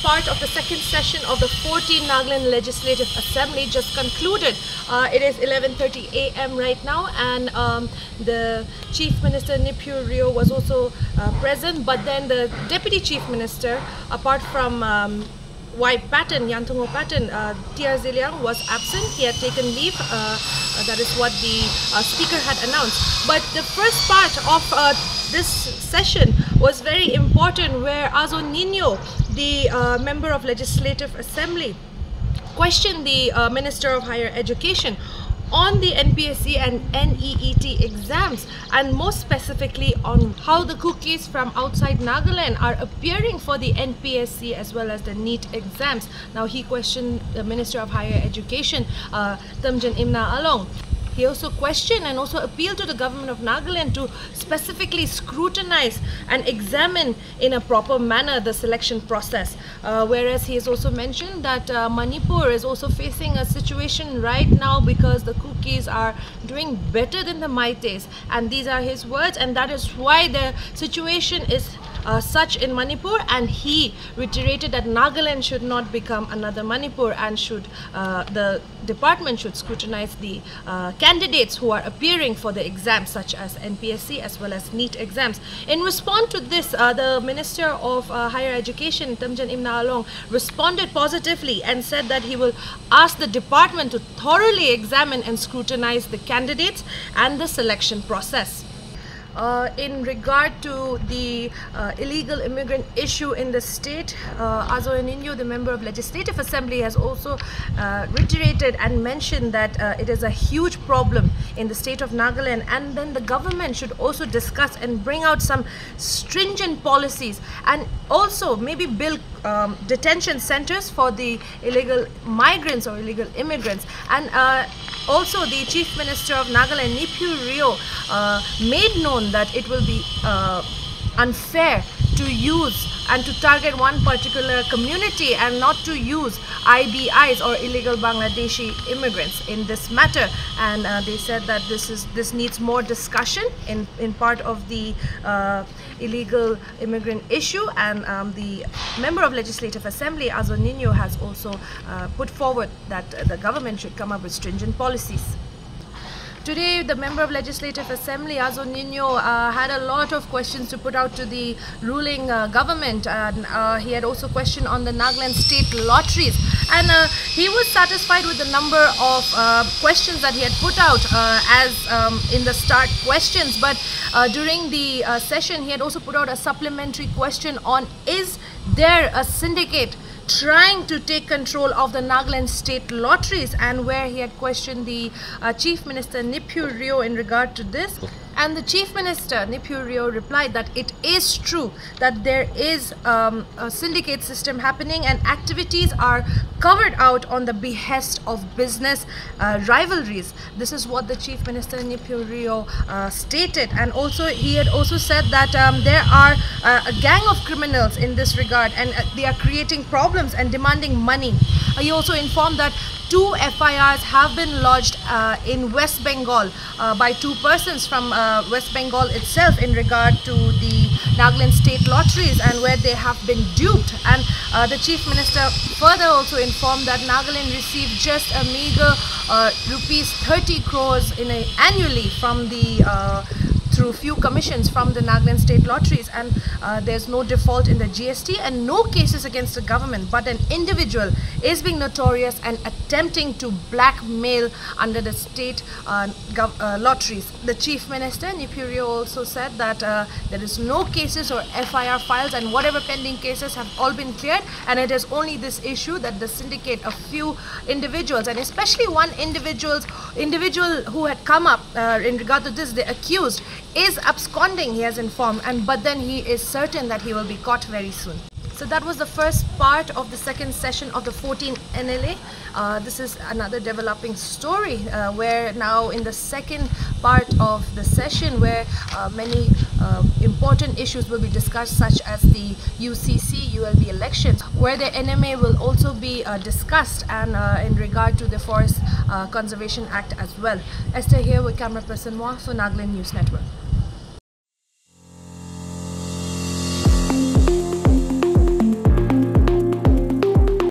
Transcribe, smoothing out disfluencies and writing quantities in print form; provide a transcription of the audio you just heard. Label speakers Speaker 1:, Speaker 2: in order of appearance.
Speaker 1: part of the second session of the 14th Nagaland Legislative Assembly just concluded. It is 11:30 a.m. right now, and the Chief Minister Nipur Rio was also present, but then the Deputy Chief Minister, apart from Yantungo Patton, Tia Ziliang was absent. He had taken leave. That is what the Speaker had announced. But the first part of this session was very important, where Azo Nino, the Member of Legislative Assembly, questioned the Minister of Higher Education on the NPSC and NEET exams, and more specifically on how the Kukis from outside Nagaland are appearing for the NPSC as well as the NEET exams. Now he questioned the Minister of Higher Education, Tamjan Imna Along. He also questioned and also appealed to the government of Nagaland to specifically scrutinize and examine in a proper manner the selection process. Whereas he has also mentioned that Manipur is also facing a situation right now because the Kukis are doing better than the Maites, and these are his words, and that is why the situation is such in Manipur, and he reiterated that Nagaland should not become another Manipur, and the department should scrutinize the candidates who are appearing for the exams such as NPSC as well as NEET exams. In response to this, the Minister of Higher Education, Tamjan Imna Along, responded positively and said that he will ask the department to thoroughly examine and scrutinize the candidates and the selection process. In regard to the illegal immigrant issue in the state, Azo Nino, the Member of Legislative Assembly, has also reiterated and mentioned that it is a huge problem in the state of Nagaland, and then the government should also discuss and bring out some stringent policies, and also maybe build detention centers for the illegal migrants or illegal immigrants. And also the Chief Minister of Nagaland, Nipur Rio, made known that it will be unfair to use and to target one particular community and not to use IBIs or illegal Bangladeshi immigrants in this matter. And they said that this needs more discussion in part of the illegal immigrant issue, and the Member of Legislative Assembly, Azo Nino, has also put forward that the government should come up with stringent policies. Today, the Member of Legislative Assembly, Azo Nino, had a lot of questions to put out to the ruling government, and he had also questioned on the Nagaland state lotteries, and he was satisfied with the number of questions that he had put out as in the start questions. But during the session, he had also put out a supplementary question on, is there a syndicate trying to take control of the Nagaland state lotteries, and where he had questioned the Chief Minister Nipur Rio in regard to this. And the Chief Minister Nipur Rio replied that it is true that there is a syndicate system happening, and activities are covered out on the behest of business rivalries. This is what the Chief Minister Nipur Rio stated. And also he had also said that there are a gang of criminals in this regard, and they are creating problems and demanding money. He also informed that 2 FIRs have been lodged in West Bengal by 2 persons from West Bengal itself in regard to the Nagaland state lotteries, and where they have been duped. And the Chief Minister further also informed that Nagaland received just a meager rupees 30 crores annually from the through few commissions from the Nagaland state lotteries, and there's no default in the GST and no cases against the government, but an individual is being notorious and attempting to blackmail under the state lotteries. The Chief Minister Nipur Rio also said that there is no cases or FIR files, and whatever pending cases have all been cleared, and it is only this issue that the syndicate, a few individuals, and especially one individual who had come up in regard to this, the accused, is absconding, he has informed, but then he is certain that he will be caught very soon. So that was the first part of the second session of the 14th NLA. This is another developing story where now in the second part of the session, where many important issues will be discussed, such as the UCC ULB elections, where the NMA will also be discussed, and in regard to the Forest Conservation Act as well. Esther here with camera person Moa for Nagaland News Network.